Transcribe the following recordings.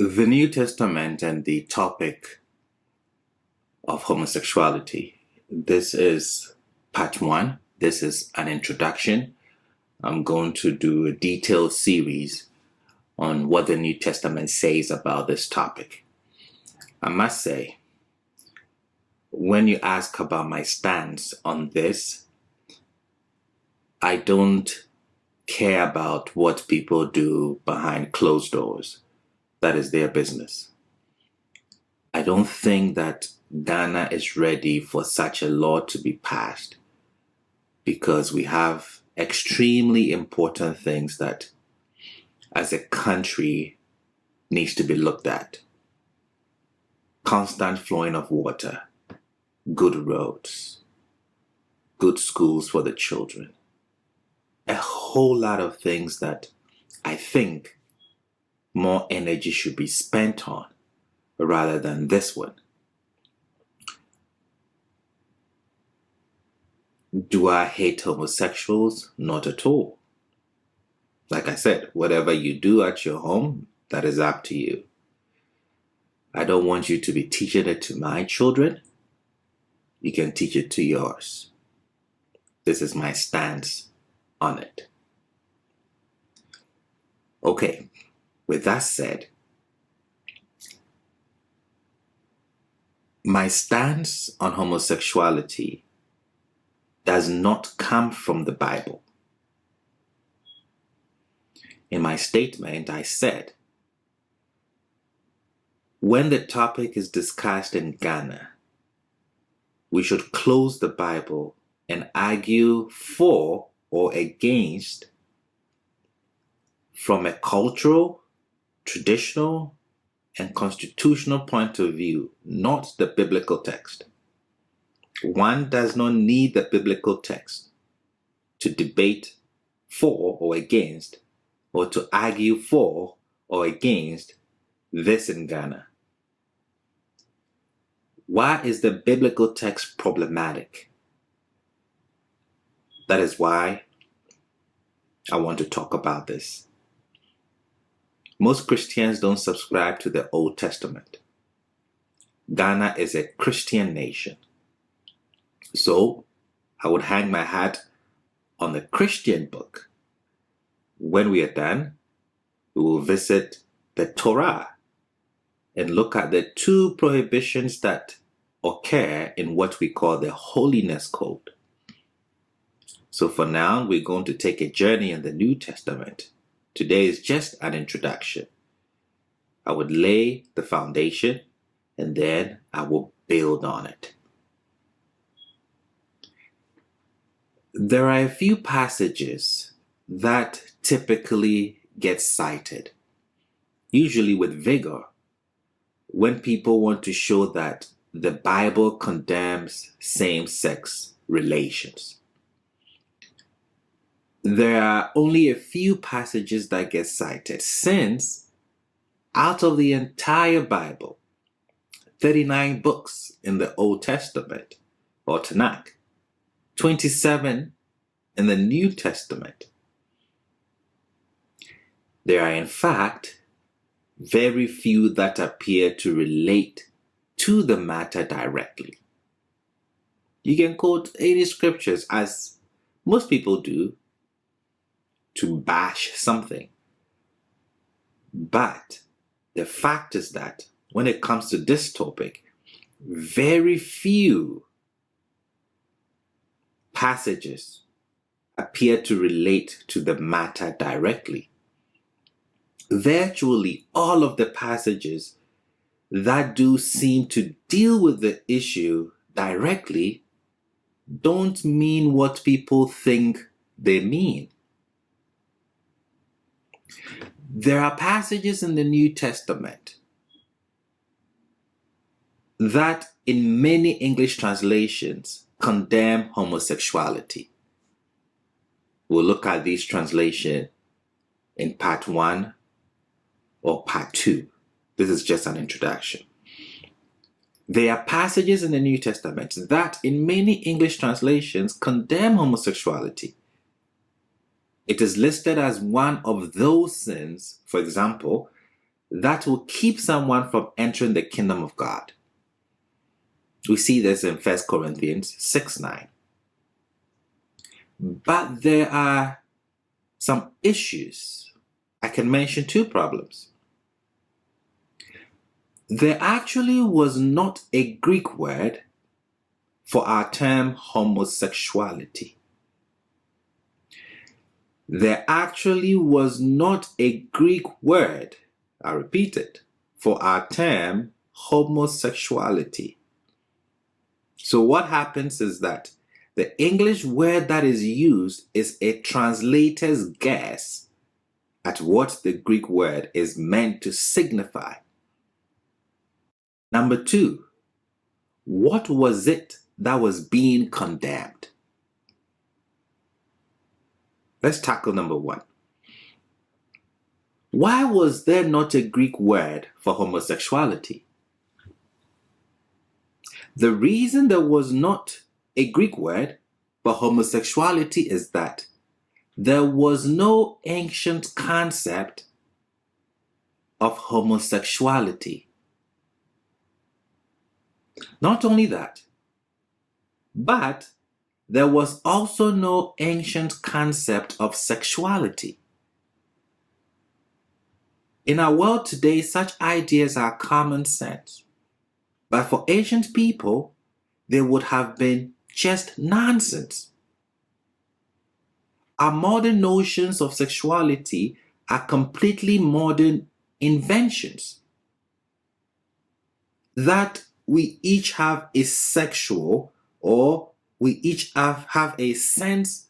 The New Testament and the topic of homosexuality. This is part one. This is an introduction. I'm going to do a detailed series on what the New Testament says about this topic. I must say, when you ask about my stance on this, I don't care about what people do behind closed doors. That is their business. I don't think that Ghana is ready for such a law to be passed because we have extremely important things that as a country needs to be looked at. Constant flowing of water, good roads, good schools for the children, a whole lot of things that I think more energy should be spent on rather than this one. Do I hate homosexuals? Not at all. Like I said, whatever you do at your home, that is up to you. I don't want you to be teaching it to my children. You can teach it to yours. This is my stance on it. Okay, with that said, my stance on homosexuality does not come from the Bible. In my statement, I said, when the topic is discussed in Ghana, we should close the Bible and argue for or against from a cultural, traditional, and constitutional point of view, not the biblical text. One does not need the biblical text to debate for or against, or to argue for or against this in Ghana. Why is the biblical text problematic? That is why I want to talk about this. Most Christians don't subscribe to the Old Testament. Ghana is a Christian nation. So I would hang my hat on the Christian book. When we are done, we will visit the Torah and look at the two prohibitions that occur in what we call the Holiness Code. So for now, we're going to take a journey in the New Testament. Today is just an introduction. I would lay the foundation and then I will build on it. There are a few passages that typically get cited, usually with vigor, when people want to show that the Bible condemns same-sex relations. There are only a few passages that get cited, since out of the entire Bible, 39 books in the Old Testament, or Tanakh, 27 in the New Testament, there are in fact very few that appear to relate to the matter directly. You can quote 80 scriptures, as most people do, to bash something. But the fact is that when it comes to this topic, very few passages appear to relate to the matter directly. Virtually all of the passages that do seem to deal with the issue directly don't mean what people think they mean. There are passages in the New Testament that in many English translations condemn homosexuality. We'll look at these translations in part 1 or part 2. This is just an introduction. There are passages in the New Testament that in many English translations condemn homosexuality. It is listed as one of those sins, for example, that will keep someone from entering the kingdom of God. We see this in 1 Corinthians 6:9. But there are some issues. I can mention two problems. There actually was not a Greek word for our term homosexuality. There actually was not a Greek word, I repeat it, for our term homosexuality. So what happens is that the English word that is used is a translator's guess at what the Greek word is meant to signify. Number two, what was it that was being condemned? Let's tackle number one. Why was there not a Greek word for homosexuality? The reason there was not a Greek word for homosexuality is that there was no ancient concept of homosexuality. Not only that, but there was also no ancient concept of sexuality. In our world today, such ideas are common sense. But for ancient people, they would have been just nonsense. Our modern notions of sexuality are completely modern inventions. That we each have a sexual, or we each have a sense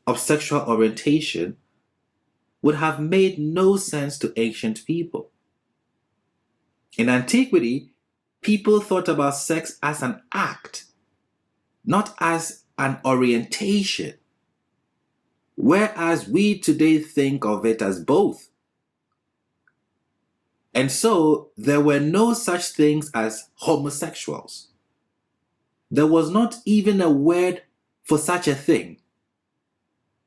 of sexual orientation would have made no sense to ancient people. In antiquity, people thought about sex as an act, not as an orientation, whereas we today think of it as both. And so there were no such things as homosexuals. There was not even a word for such a thing,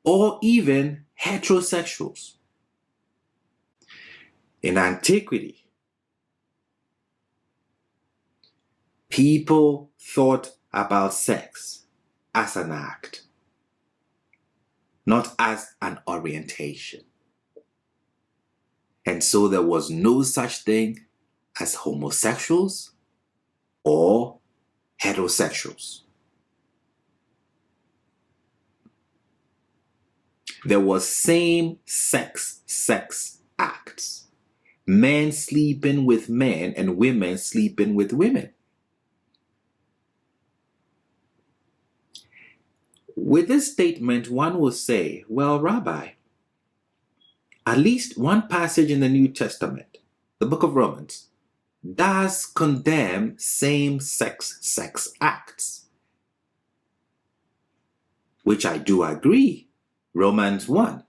or even heterosexuals. In antiquity, people thought about sex as an act, not as an orientation. And so there was no such thing as homosexuals or heterosexuals. There was same-sex sex acts. Men sleeping with men and women sleeping with women. With this statement, one will say, well, Rabbi, at least one passage in the New Testament, the book of Romans, does condemn same-sex sex acts. Which I do agree. Romans 1.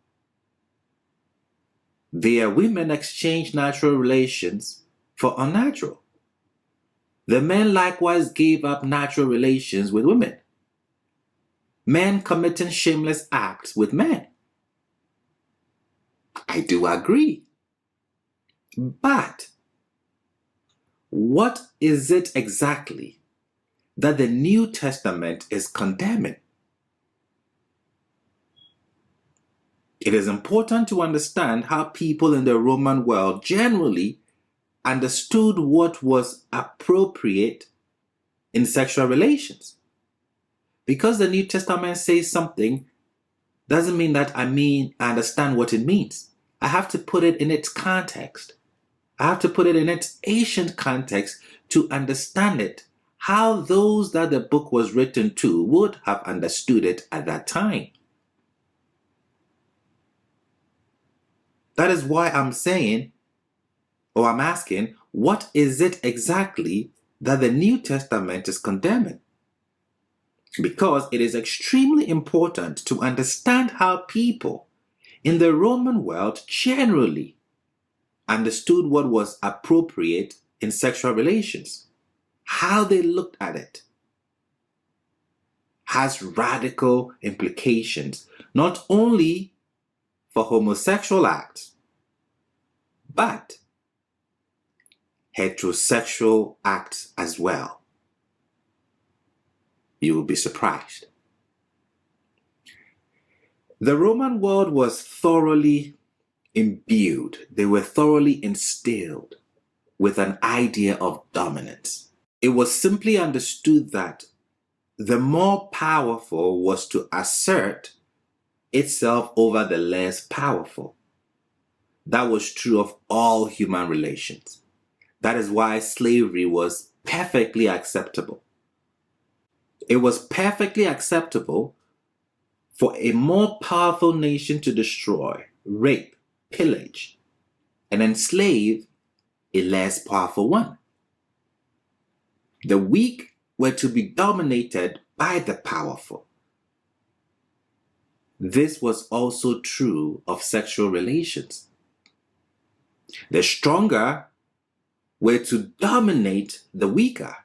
Their women exchange natural relations for unnatural. The men likewise gave up natural relations with women. Men committing shameless acts with men. I do agree. But what is it exactly that the New Testament is condemning? It is important to understand how people in the Roman world generally understood what was appropriate in sexual relations. Because the New Testament says something doesn't mean that I understand what it means. I have to put it in its context. I have to put it in its ancient context to understand it, how those that the book was written to would have understood it at that time. That is why I'm saying, or I'm asking, what is it exactly that the New Testament is condemning? Because it is extremely important to understand how people in the Roman world generally understood what was appropriate in sexual relations. How they looked at it has radical implications, not only for homosexual acts, but heterosexual acts as well. You will be surprised. The Roman world was thoroughly imbued, they were thoroughly instilled with an idea of dominance. It was simply understood that the more powerful was to assert itself over the less powerful. That was true of all human relations. That is why slavery was perfectly acceptable. It was perfectly acceptable for a more powerful nation to destroy, rape, pillage, and enslave a less powerful one. The weak were to be dominated by the powerful. This was also true of sexual relations. The stronger were to dominate the weaker.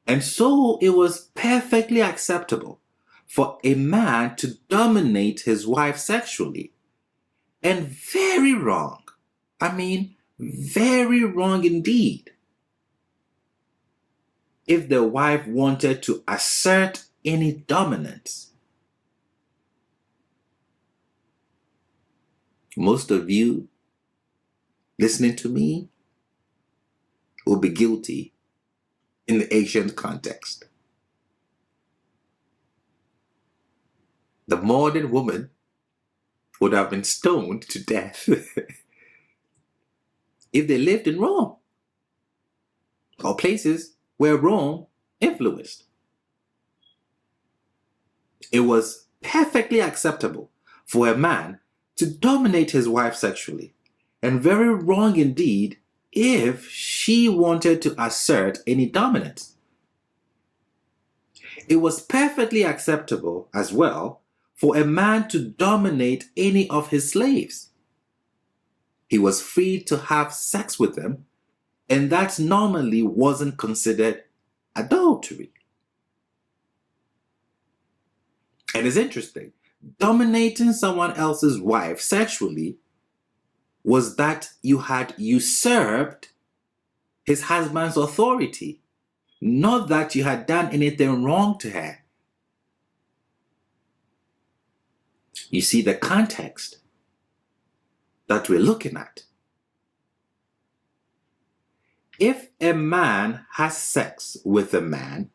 And so it was perfectly acceptable for a man to dominate his wife sexually. And very wrong. Very wrong indeed. If the wife wanted to assert any dominance. Most of you listening to me will be guilty in the ancient context. The modern woman would have been stoned to death if they lived in Rome or places where Rome influenced. It was perfectly acceptable for a man to dominate his wife sexually, and very wrong indeed if she wanted to assert any dominance. It was perfectly acceptable as well for a man to dominate any of his slaves. He was free to have sex with them, and that normally wasn't considered adultery. And it's interesting, dominating someone else's wife sexually was that you had usurped his husband's authority, not that you had done anything wrong to her. You see the context that we're looking at. If a man has sex with a man,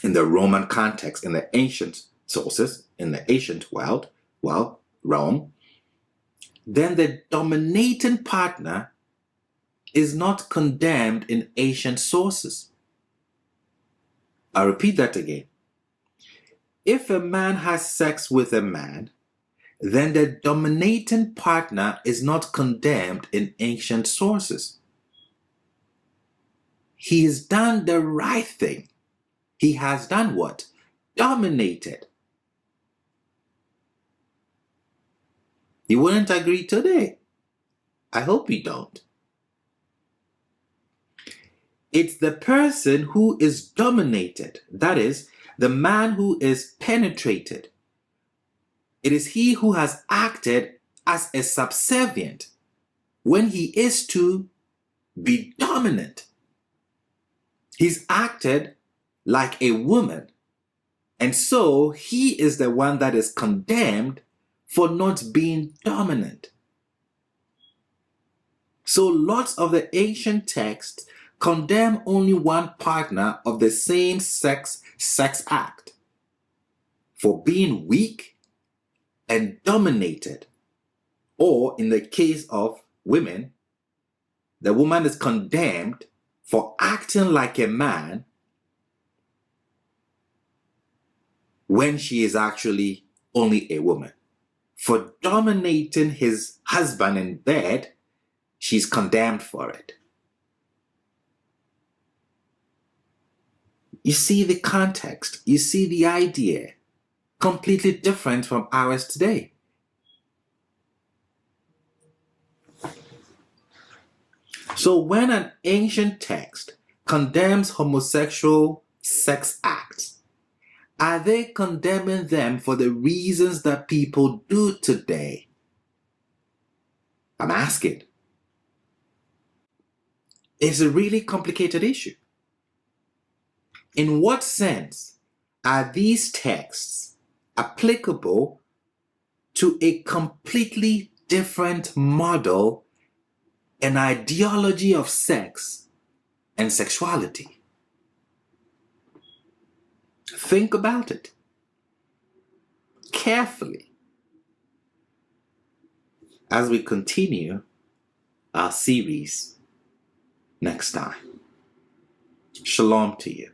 in the Roman context, in the ancient sources, in the ancient world, Rome, then the dominating partner is not condemned in ancient sources. I'll repeat that again. If a man has sex with a man, then the dominating partner is not condemned in ancient sources. He has done the right thing. He has done what? Dominated. You wouldn't agree today. I hope you don't. It's the person who is dominated, that is, the man who is penetrated. It is he who has acted as a subservient when he is to be dominant. He's acted like a woman, and so he is the one that is condemned for not being dominant. So lots of the ancient texts condemn only one partner of the same sex act for being weak and dominated. Or in the case of women, the woman is condemned for acting like a man when she is actually only a woman. For dominating his husband in bed, she's condemned for it. You see the context, you see the idea, completely different from ours today. So when an ancient text condemns homosexual sex acts, are they condemning them for the reasons that people do today? I'm asking. is a really complicated issue. In what sense are these texts applicable to a completely different model and ideology of sex and sexuality? Think about it carefully as we continue our series next time. Shalom to you.